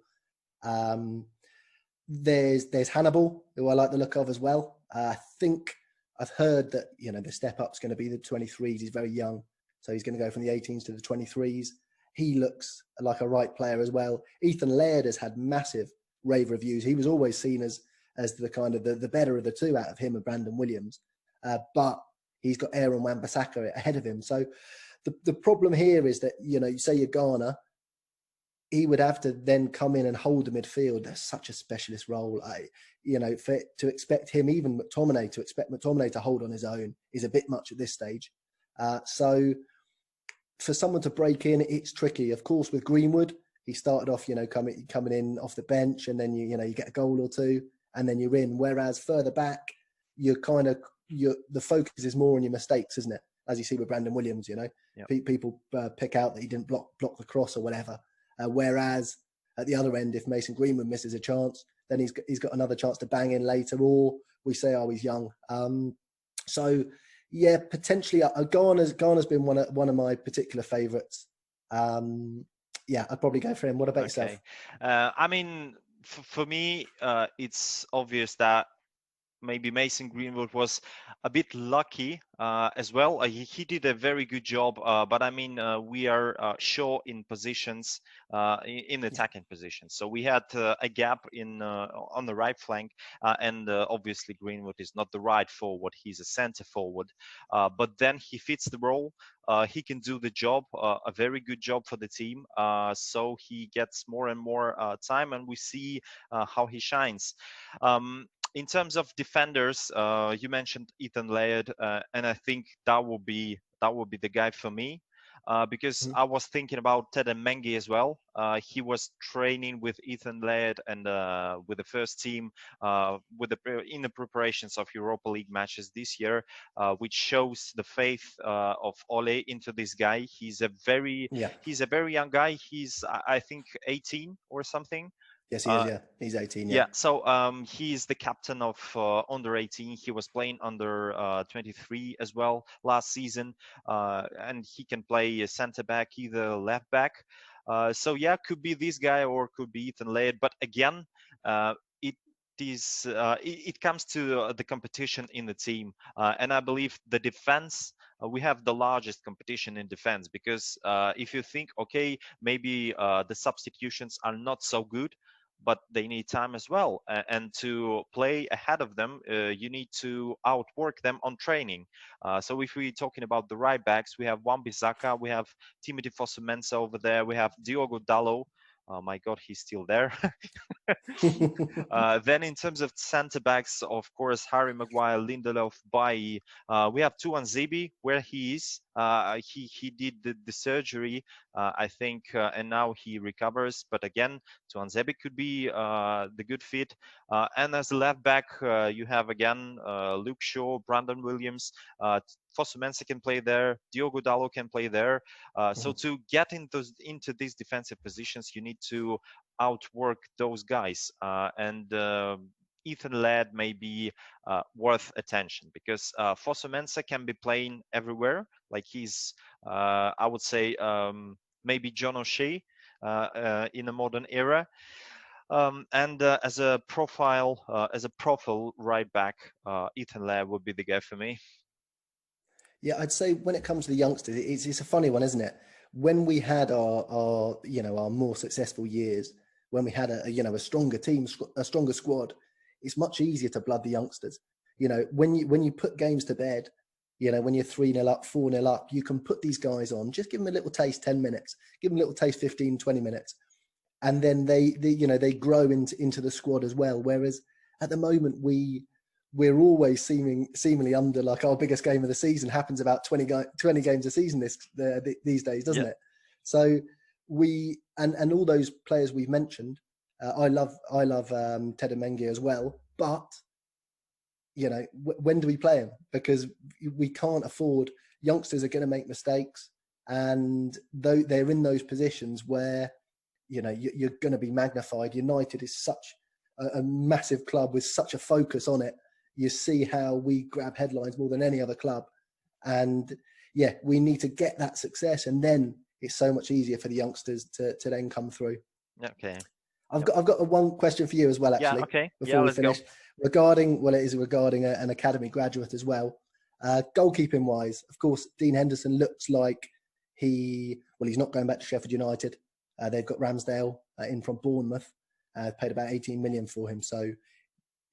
There's Hannibal, who I like the look of as well. I think I've heard that, you know, the step up's going to be the 23s. He's very young, so he's going to go from the 18s to the 23s. He looks like a right player as well. Ethan Laird has had massive rave reviews. He was always seen as the kind of the better of the two out of him and Brandon Williams, but he's got Aaron Wan-Bissaka ahead of him. So the problem here is that, you know, you say you're Garner, he would have to then come in and hold the midfield. That's such a specialist role. To expect him, even McTominay, to expect McTominay to hold on his own is a bit much at this stage. So for someone to break in, it's tricky. Of course, with Greenwood, he started off, you know, coming in off the bench, and then you get a goal or two, and then you're in. Whereas further back, the focus is more on your mistakes, isn't it? As you see with Brandon Williams, you know, yep. People pick out that he didn't block the cross or whatever. Whereas at the other end, if Mason Greenwood misses a chance, then he's got another chance to bang in later, or we say, oh, he's young. So yeah, potentially Garner's been one of my particular favourites. Yeah, I'd probably go for him. What about yourself? I mean, for me, it's obvious that maybe Mason Greenwood was a bit lucky as well. He did a very good job, but I mean, we are short in positions, in attacking positions. So we had a gap on the right flank, and obviously Greenwood is not the right forward. He's a center forward, but then he fits the role. He can do the job, a very good job for the team. So he gets more and more time, and we see how he shines. In terms of defenders, you mentioned Ethan Laird, and I think that would be the guy for me. Because I was thinking about Ted Mengi as well. He was training with Ethan Laird and with the first team in the preparations of Europa League matches this year, which shows the faith of Ole into this guy. He's a very young guy. He's I think 18 or something. Yes, he is. Yeah, he's 18. Yeah. So he's the captain of under 18. He was playing under 23 as well last season, and he can play a centre back, either left back. So yeah, could be this guy or could be Ethan Laird. But again, it comes to the competition in the team, and I believe the defense. We have the largest competition in defense because if you think, okay, maybe the substitutions are not so good, but they need time as well. And to play ahead of them, you need to outwork them on training. So if we're talking about the right backs, we have Wan-Bissaka, we have Timothy Fosu-Mensah over there, we have Diogo Dalot. Oh my God, he's still there. Then in terms of centre backs, of course, Harry Maguire, Lindelof, Bailly. We have Tuanzebe, where he is. He did the surgery, I think, and now he recovers. But again, Tuanzebe could be the good fit. And as a left back, you have again Luke Shaw, Brandon Williams. Fosu-Mensah can play there. Diogo Dalot can play there. So to get into these defensive positions, you need to outwork those guys. And Ethan Laird may be worth attention, because Fosu-Mensah can be playing everywhere. Like he's, I would say, maybe John O'Shea in a modern era. And as a profile right back, Ethan Laird would be the guy for me. Yeah, I'd say when it comes to the youngsters, it's a funny one, isn't it? When we had our our more successful years, when we had a stronger team, a stronger squad, it's much easier to blood the youngsters. When you put games to bed, when you're 3-0 up, 4-0 up, you can put these guys on, just give them a little taste 10 minutes, give them a little taste 15, 20 minutes. And then they grow into the squad as well. Whereas at the moment we're always seemingly under, like our biggest game of the season happens about 20 games a season these days, doesn't it? So we and all those players we've mentioned, I love Teddy Mengi as well, but when do we play him? Because we can't afford, youngsters are going to make mistakes, and though they're in those positions where you're going to be magnified. United is such a massive club with such a focus on it. You see how we grab headlines more than any other club. And yeah, we need to get that success, and then it's so much easier for the youngsters to then come through. Okay. I've got one question for you as well, actually. Yeah, okay. Before we finish. Go. Regarding an academy graduate as well. Goalkeeping wise, of course, Dean Henderson looks like he's not going back to Sheffield United. They've got Ramsdale in from Bournemouth, paid about 18 million for him. So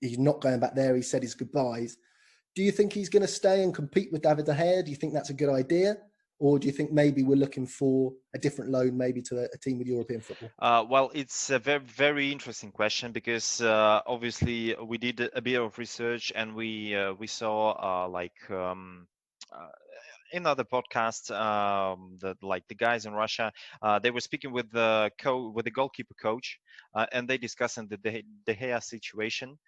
he's not going back there. He said his goodbyes. Do you think he's going to stay and compete with David De Gea? Do you think that's a good idea? Or do you think maybe we're looking for a different loan, maybe to a team with European football? Well, it's a very, very interesting question, because obviously we did a bit of research, and we saw in other podcasts that, like, the guys in Russia, they were speaking with the goalkeeper coach, and they discussing the De Gea situation.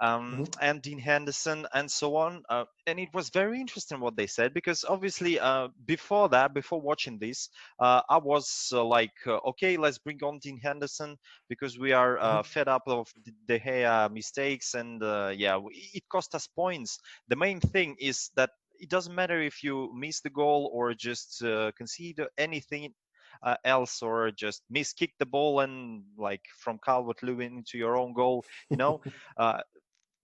And Dean Henderson and so on. And it was very interesting what they said, because obviously before watching this, I was okay, let's bring on Dean Henderson, because we are fed up of the Gea mistakes, and it cost us points. The main thing is that it doesn't matter if you miss the goal or just concede anything else, or just kick the ball and, like, from Calvert-Lewin into your own goal,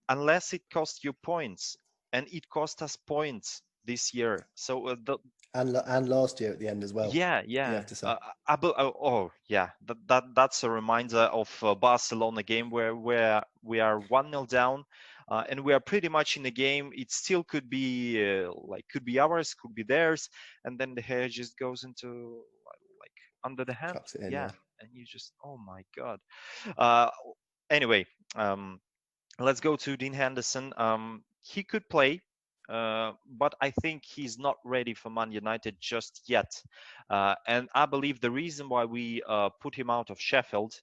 unless it costs you points, and it cost us points this year. So and last year at the end as well. Yeah. You have to say. That's a reminder of Barcelona game where we are 1-0 down, and we are pretty much in the game. It still could be ours, could be theirs, and then the hair just goes into under the hand. Chucks it in, yeah. And you just, oh my god. Anyway, let's go to Dean Henderson. He could play, but I think he's not ready for Man United just yet. And I believe the reason why we put him out of Sheffield,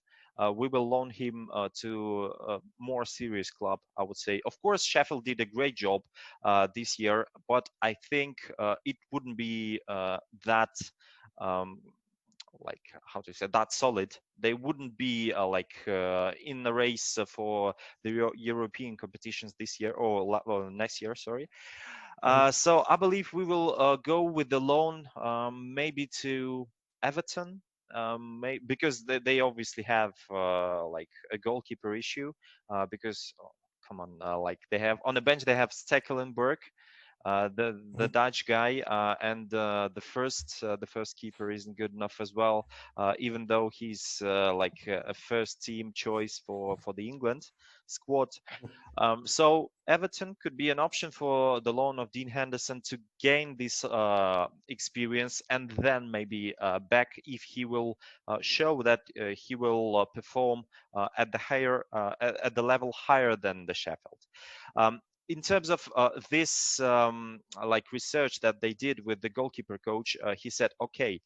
we will loan him to a more serious club, I would say. Of course, Sheffield did a great job this year, but I think it wouldn't be that that solid. They wouldn't be in the race for the European competitions this year, or next year, sorry. So I believe we will go with the loan, maybe to Everton, because they obviously have a goalkeeper issue, because come on, they have on the bench, they have Stekelenburg, the Dutch guy, and the first keeper isn't good enough as well, even though he's a first team choice for the England squad. So Everton could be an option for the loan of Dean Henderson to gain this experience, and then maybe back if he will show that he will perform at the level higher than the Sheffield. In terms of this research that they did with the goalkeeper coach, he said, okay,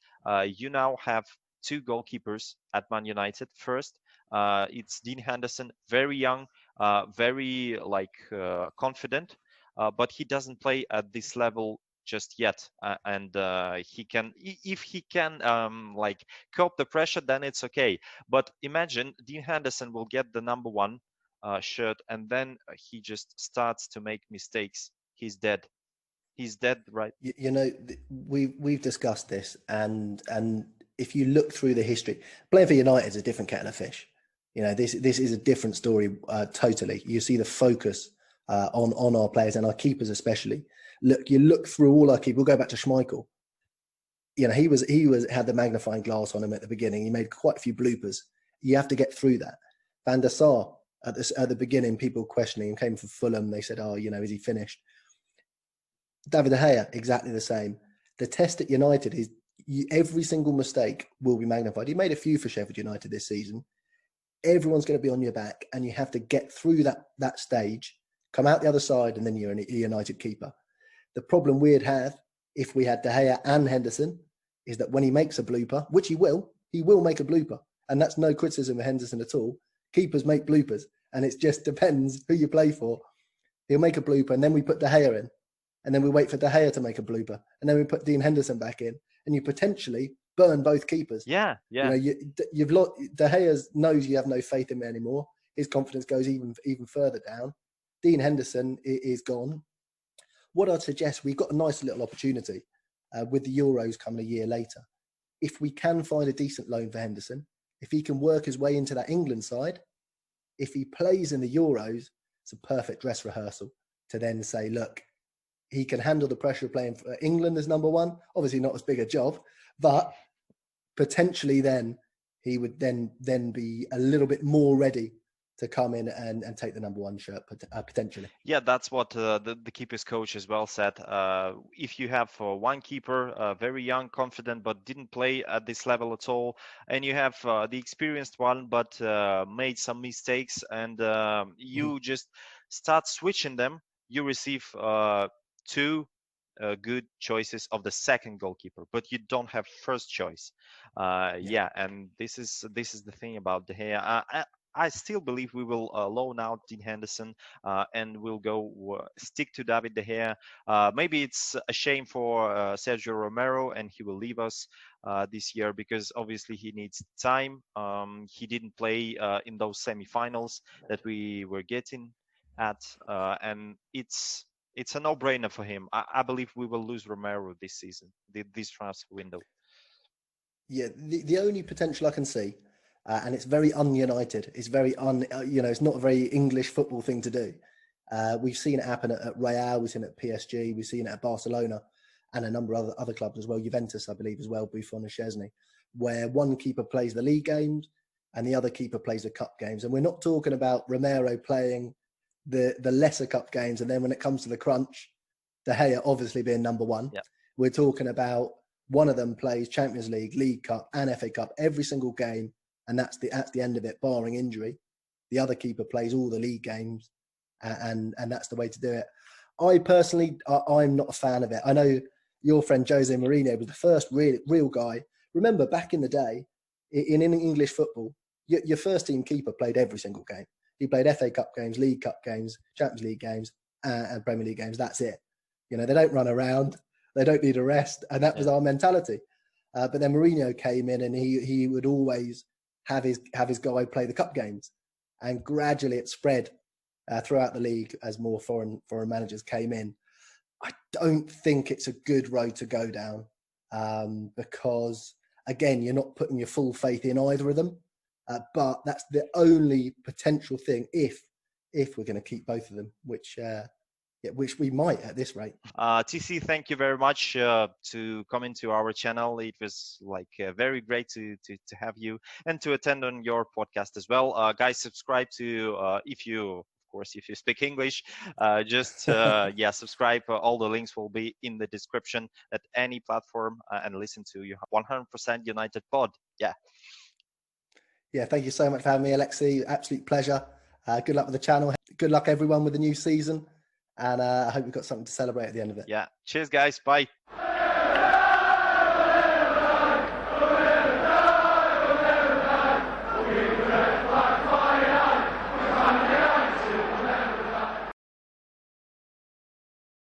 you now have two goalkeepers at Man United. First, it's Dean Henderson, very young, very confident, but he doesn't play at this level just yet, and he can, if he can cope the pressure, then it's okay. But imagine Dean Henderson will get the number one shirt, and then he just starts to make mistakes. He's dead. He's dead, right? We've discussed this, and if you look through the history, playing for United is a different kettle of fish. This is a different story totally. You see the focus on our players and our keepers especially. You look through all our keepers. We'll go back to Schmeichel. He had the magnifying glass on him at the beginning. He made quite a few bloopers. You have to get through that. Van der Sar at the beginning, people questioning him, came from Fulham. They said, is he finished? David De Gea, exactly the same. The test at United is every single mistake will be magnified. He made a few for Sheffield United this season. Everyone's going to be on your back, and you have to get through that stage, come out the other side, and then you're a United keeper. The problem we'd have if we had De Gea and Henderson is that when he makes a blooper, which he will make a blooper. And that's no criticism of Henderson at all. Keepers make bloopers, and it just depends who you play for. He'll make a blooper, and then we put De Gea in. And then we wait for De Gea to make a blooper. And then we put Dean Henderson back in. And you potentially burn both keepers. Yeah. You've lost. De Gea knows you have no faith in him anymore. His confidence goes even further down. Dean Henderson is gone. What I'd suggest, we've got a nice little opportunity with the Euros coming a year later. If we can find a decent loan for Henderson, if he can work his way into that England side, if he plays in the Euros, it's a perfect dress rehearsal to then say, look, he can handle the pressure of playing for England as number one. Obviously not as big a job, but potentially then he would then be a little bit more ready to come in and take the number one shirt potentially. Yeah, that's what the keepers coach as well said. If you have one keeper, very young, confident, but didn't play at this level at all, and you have the experienced one, but made some mistakes, and you just start switching them, you receive two good choices of the second goalkeeper, but you don't have first choice. And this is the thing about De Gea. I still believe we will loan out Dean Henderson and we'll go stick to David De Gea. Maybe it's a shame for Sergio Romero, and he will leave us this year because obviously he needs time. He didn't play in those semi-finals that we were getting at, and it's a no-brainer for him. I believe we will lose Romero this season, this transfer window. Yeah, the only potential I can see, and it's very un-United. It's very it's not a very English football thing to do. We've seen it happen at Real. We've seen it at PSG. We've seen it at Barcelona, and a number of other clubs as well. Juventus, I believe, as well. Buffon and Szczesny, where one keeper plays the league games and the other keeper plays the cup games. And we're not talking about Romero playing the lesser cup games, and then when it comes to the crunch, De Gea obviously being number one. Yeah. We're talking about one of them plays Champions League, League Cup, and FA Cup every single game, and that's the end of it, barring injury. The other keeper plays all the league games, and that's the way to do it. I personally, I'm not a fan of it. I know your friend Jose Mourinho was the first real guy. Remember, back in the day, in English football, your first team keeper played every single game. He played FA Cup games, League Cup games, Champions League games, and Premier League games. That's it. They don't run around. They don't need a rest. And that was our mentality. But then Mourinho came in, and he would always have his guy play the cup games. And gradually it spread throughout the league as more foreign managers came in. I don't think it's a good road to go down because, again, you're not putting your full faith in either of them. But that's the only potential thing if we're going to keep both of them, which we might at this rate. TC, thank you very much to come into our channel. It was very great to have you and to attend on your podcast as well. Guys, subscribe to if you speak English, subscribe. All the links will be in the description at any platform and listen to your 100% United pod. Yeah, thank you so much for having me, Alexey. Absolute pleasure. Good luck with the channel. Good luck, everyone, with the new season. And I hope we've got something to celebrate at the end of it. Yeah. Cheers, guys. Bye.